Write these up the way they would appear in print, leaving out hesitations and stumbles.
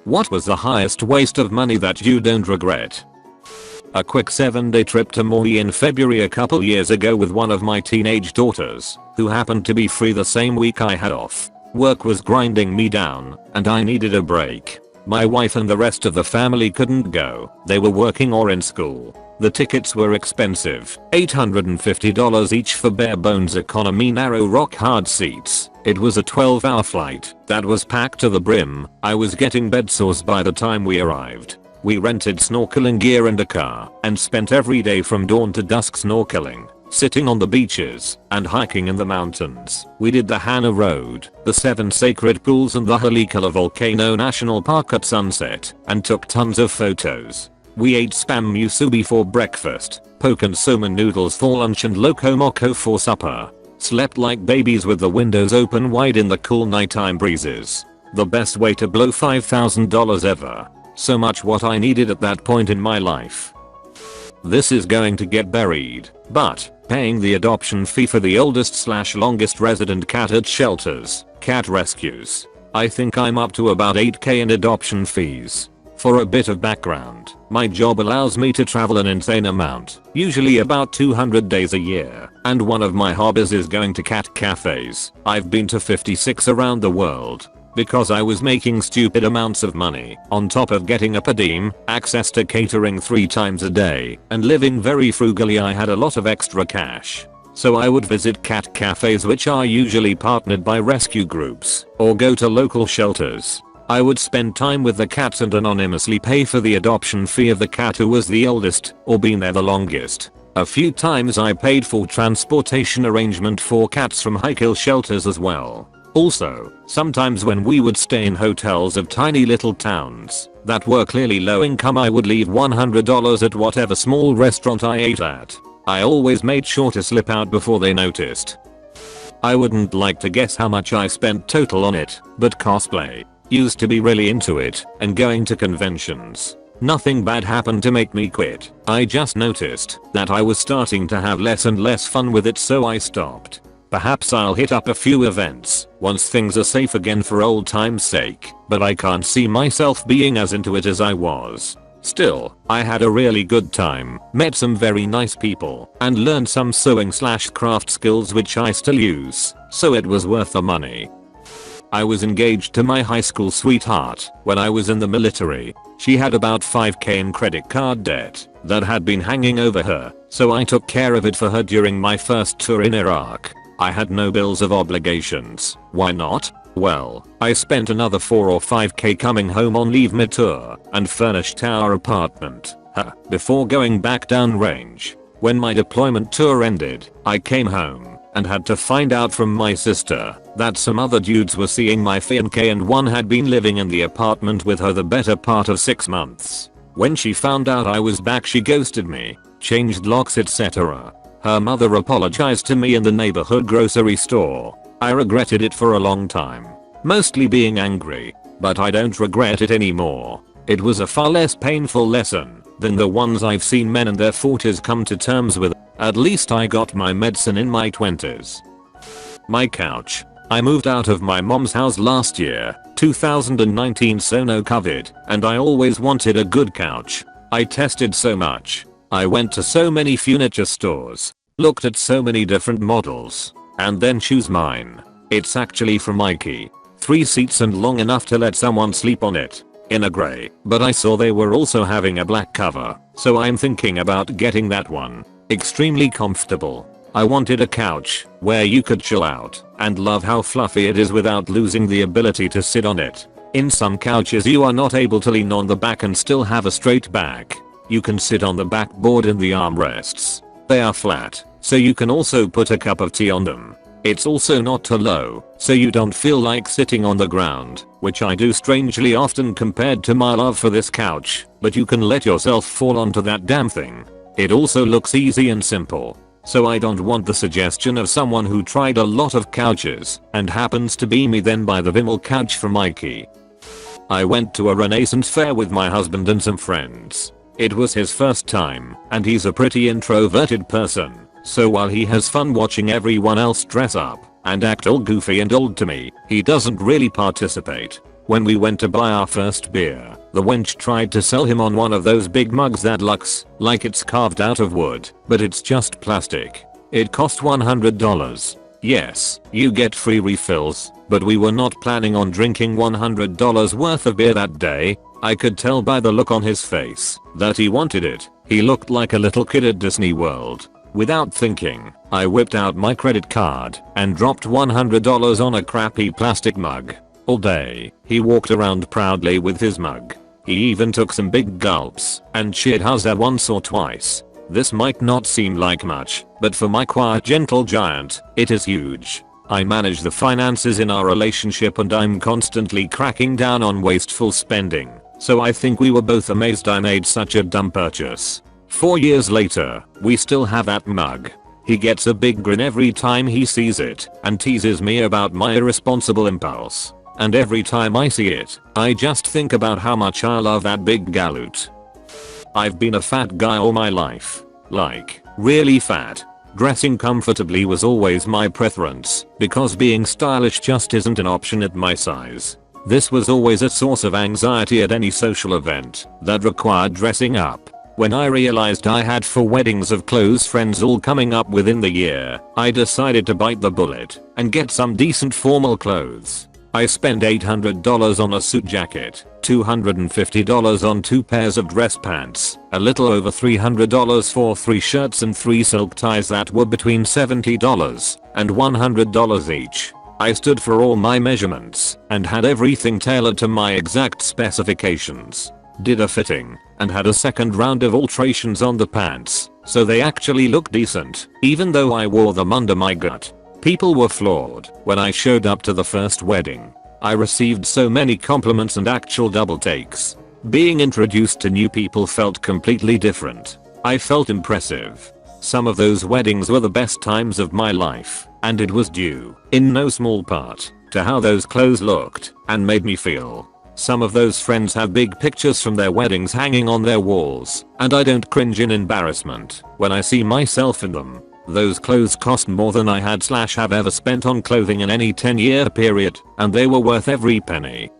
What was the highest waste of money that you don't regret? A quick 7-day trip to Maui in February a couple years ago with one of my teenage daughters, who happened to be free the same week I had off. Work was grinding me down, and I needed a break. My wife and the rest of the family couldn't go. They were working or in school. The tickets were expensive, $850 each for bare bones economy narrow rock hard seats. It was a 12-hour flight that was packed to the brim. I was getting bedsores by the time we arrived. We rented snorkeling gear and a car and spent every day from dawn to dusk snorkeling, sitting on the beaches, and hiking in the mountains. We did the Hana Road, the 7 sacred pools and the Halikala Volcano National Park at sunset, and took tons of photos. We ate spam musubi for breakfast, poke and soma noodles for lunch and loco moco for supper. Slept like babies with the windows open wide in the cool nighttime breezes. The best way to blow $5,000 ever. So much what I needed at that point in my life. This is going to get buried, but paying the adoption fee for the oldest/longest resident cat at shelters, cat rescues. I think I'm up to about $8,000 in adoption fees. For a bit of background, my job allows me to travel an insane amount, usually about 200 days a year, and one of my hobbies is going to cat cafes. I've been to 56 around the world. Because I was making stupid amounts of money, on top of getting a per diem, access to catering 3 times a day, and living very frugally, I had a lot of extra cash. So I would visit cat cafes, which are usually partnered by rescue groups, or go to local shelters. I would spend time with the cats and anonymously pay for the adoption fee of the cat who was the oldest, or been there the longest. A few times I paid for transportation arrangement for cats from high-kill shelters as well. Also, sometimes when we would stay in hotels of tiny little towns that were clearly low income, I would leave $100 at whatever small restaurant I ate at. I always made sure to slip out before they noticed. I wouldn't like to guess how much I spent total on it, but cosplay. Used to be really into it, and going to conventions. Nothing bad happened to make me quit. I just noticed that I was starting to have less and less fun with it, so I stopped. Perhaps I'll hit up a few events once things are safe again for old time's sake, but I can't see myself being as into it as I was. Still, I had a really good time, met some very nice people, and learned some sewing/craft skills which I still use, so it was worth the money. I was engaged to my high school sweetheart when I was in the military. She had about $5,000 in credit card debt that had been hanging over her, so I took care of it for her during my first tour in Iraq. I had no bills of obligations. Why not? Well, I spent another $4,000 or $5,000 coming home on leave mid-tour and furnished our apartment before going back down range. When my deployment tour ended, I came home and had to find out from my sister that some other dudes were seeing my fiancé and one had been living in the apartment with her the better part of 6 months. When she found out I was back, she ghosted me, changed locks, etc. Her mother apologized to me in the neighborhood grocery store. I regretted it for a long time, mostly being angry, but I don't regret it anymore. It was a far less painful lesson than the ones I've seen men in their 40s come to terms with. At least I got my medicine in my 20s. My couch. I moved out of my mom's house last year, 2019, so no COVID, and I always wanted a good couch. I tested so much. I went to so many furniture stores, looked at so many different models, and then choose mine. It's actually from Ikea. 3 seats and long enough to let someone sleep on it. In a grey, but I saw they were also having a black cover, so I'm thinking about getting that one. Extremely comfortable. I wanted a couch where you could chill out and love how fluffy it is without losing the ability to sit on it. In some couches you are not able to lean on the back and still have a straight back. You can sit on the backboard in the armrests. They are flat, so you can also put a cup of tea on them. It's also not too low, so you don't feel like sitting on the ground, which I do strangely often compared to my love for this couch, but you can let yourself fall onto that damn thing. It also looks easy and simple, so I don't want the suggestion of someone who tried a lot of couches and happens to be me then buy the Vimmel couch from Ikea. I went to a Renaissance fair with my husband and some friends. It was his first time, and he's a pretty introverted person, so while he has fun watching everyone else dress up and act all goofy and old to me, he doesn't really participate. When we went to buy our first beer, the wench tried to sell him on one of those big mugs that looks like it's carved out of wood, but it's just plastic. It cost $100. Yes, you get free refills, but we were not planning on drinking $100 worth of beer that day. I could tell by the look on his face that he wanted it. He looked like a little kid at Disney World. Without thinking, I whipped out my credit card and dropped $100 on a crappy plastic mug. All day, he walked around proudly with his mug. He even took some big gulps and cheered huzzah once or twice. This might not seem like much, but for my quiet gentle giant, it is huge. I manage the finances in our relationship and I'm constantly cracking down on wasteful spending, so I think we were both amazed I made such a dumb purchase. 4 years later, we still have that mug. He gets a big grin every time he sees it and teases me about my irresponsible impulse. And every time I see it, I just think about how much I love that big galoot. I've been a fat guy all my life. Like, really fat. Dressing comfortably was always my preference, because being stylish just isn't an option at my size. This was always a source of anxiety at any social event that required dressing up. When I realized I had 4 weddings of close friends all coming up within the year, I decided to bite the bullet and get some decent formal clothes. I spent $800 on a suit jacket, $250 on 2 pairs of dress pants, a little over $300 for 3 shirts and 3 silk ties that were between $70 and $100 each. I stood for all my measurements and had everything tailored to my exact specifications. Did a fitting and had a second round of alterations on the pants, so they actually looked decent, even though I wore them under my gut. People were floored when I showed up to the first wedding. I received so many compliments and actual double takes. Being introduced to new people felt completely different. I felt impressive. Some of those weddings were the best times of my life, and it was due, in no small part, to how those clothes looked and made me feel. Some of those friends have big pictures from their weddings hanging on their walls, and I don't cringe in embarrassment when I see myself in them. Those clothes cost more than I had/have ever spent on clothing in any 10-year period, and they were worth every penny.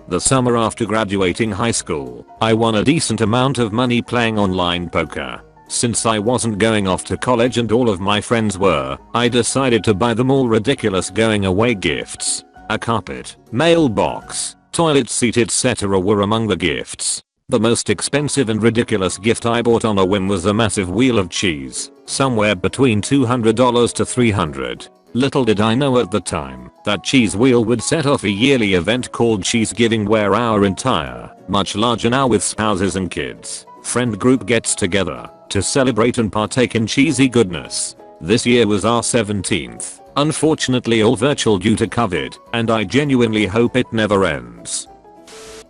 The summer after graduating high school, I won a decent amount of money playing online poker. Since I wasn't going off to college and all of my friends were, I decided to buy them all ridiculous going away gifts. A carpet, mailbox, toilet seat etc. were among the gifts. The most expensive and ridiculous gift I bought on a whim was a massive wheel of cheese, somewhere between $200 to $300. Little did I know at the time that cheese wheel would set off a yearly event called Cheese Giving, where our entire, much larger now with spouses and kids, friend group gets together to celebrate and partake in cheesy goodness. This year was our 17th, unfortunately all virtual due to COVID, and I genuinely hope it never ends.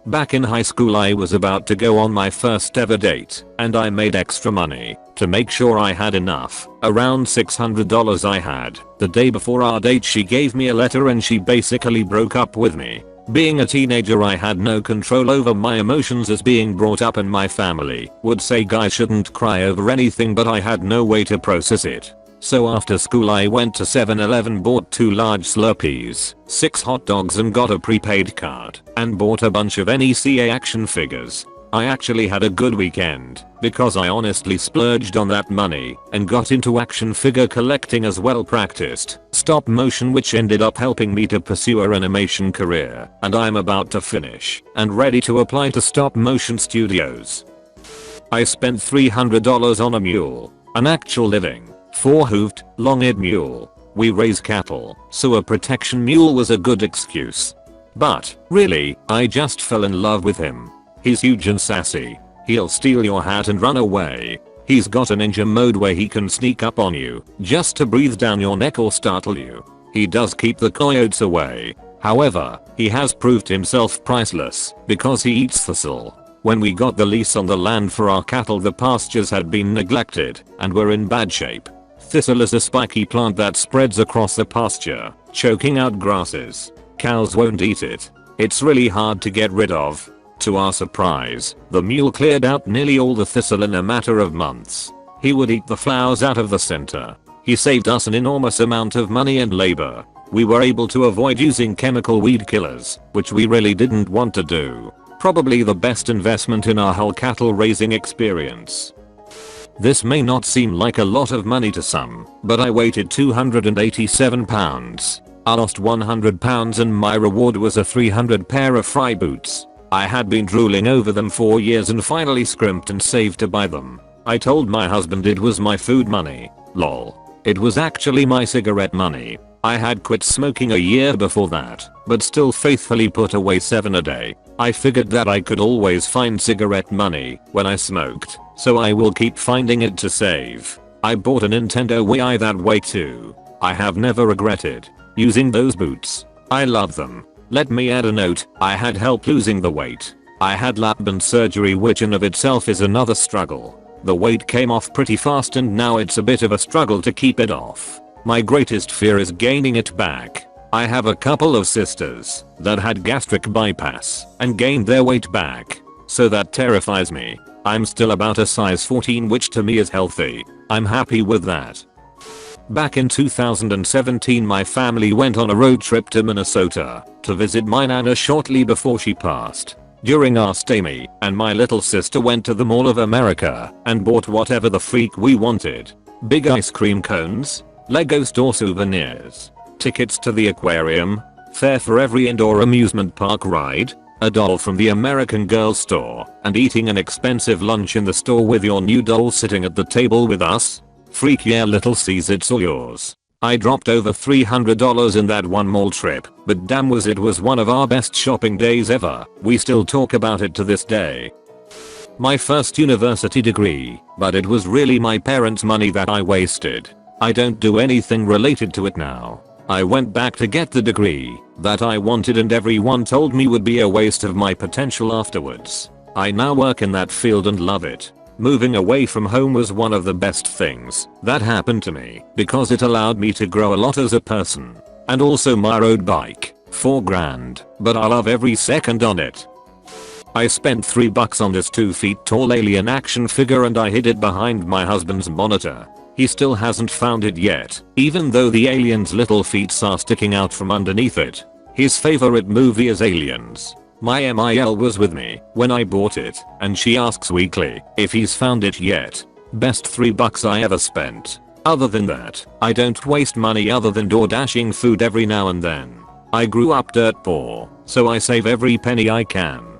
Back in high school I was about to go on my first ever date, and I made extra money to make sure I had enough. Around $600 I had. The day before our date she gave me a letter and she basically broke up with me. Being a teenager I had no control over my emotions, as being brought up in my family would say guys shouldn't cry over anything, but I had no way to process it. So after school I went to 7-Eleven, bought 2 large Slurpees, 6 hot dogs and got a prepaid card, and bought a bunch of NECA action figures. I actually had a good weekend, because I honestly splurged on that money and got into action figure collecting as well. Practiced stop motion, which ended up helping me to pursue an animation career, and I'm about to finish and ready to apply to stop motion studios. I spent $300 on a mule, an actual living 4-hooved, long-eared mule. We raise cattle, so a protection mule was a good excuse. But, really, I just fell in love with him. He's huge and sassy. He'll steal your hat and run away. He's got a ninja mode where he can sneak up on you just to breathe down your neck or startle you. He does keep the coyotes away. However, he has proved himself priceless because he eats thistle. When we got the lease on the land for our cattle, the pastures had been neglected and were in bad shape. Thistle is a spiky plant that spreads across the pasture, choking out grasses. Cows won't eat it. It's really hard to get rid of. To our surprise, the mule cleared out nearly all the thistle in a matter of months. He would eat the flowers out of the center. He saved us an enormous amount of money and labor. We were able to avoid using chemical weed killers, which we really didn't want to do. Probably the best investment in our whole cattle raising experience. This may not seem like a lot of money to some, but I weighted 287 pounds. I lost 100 pounds and my reward was a 300 pair of fry boots. I had been drooling over them for years and finally scrimped and saved to buy them. I told my husband it was my food money. Lol. It was actually my cigarette money. I had quit smoking a year before that, but still faithfully put away 7 a day. I figured that I could always find cigarette money when I smoked, so I will keep finding it to save. I bought a Nintendo Wii that way too. I have never regretted using those boots. I love them. Let me add a note, I had help losing the weight. I had lap band surgery, which in of itself is another struggle. The weight came off pretty fast and now it's a bit of a struggle to keep it off. My greatest fear is gaining it back. I have a couple of sisters that had gastric bypass and gained their weight back, so that terrifies me. I'm still about a size 14, which to me is healthy. I'm happy with that. Back in 2017 my family went on a road trip to Minnesota to visit my nana shortly before she passed. During our stay, me and my little sister went to the Mall of America and bought whatever the freak we wanted. Big ice cream cones, Lego store souvenirs, tickets to the aquarium, fare for every indoor amusement park ride, a doll from the American Girl store, and eating an expensive lunch in the store with your new doll sitting at the table with us. Freak yeah, little C's, it's all yours. I dropped over $300 in that one mall trip, but damn it was one of our best shopping days ever. We still talk about it to this day. My first university degree, but it was really my parents' money that I wasted. I don't do anything related to it now. I went back to get the degree that I wanted and everyone told me would be a waste of my potential afterwards. I now work in that field and love it. Moving away from home was one of the best things that happened to me because it allowed me to grow a lot as a person. And also my road bike, $4 grand, but I love every second on it. I spent $3 on this 2 feet tall alien action figure and I hid it behind my husband's monitor. He still hasn't found it yet, even though the alien's little feet are sticking out from underneath it. His favorite movie is Aliens. My MIL was with me when I bought it, and she asks weekly if he's found it yet. Best $3 I ever spent. Other than that, I don't waste money other than door dashing food every now and then. I grew up dirt poor, so I save every penny I can.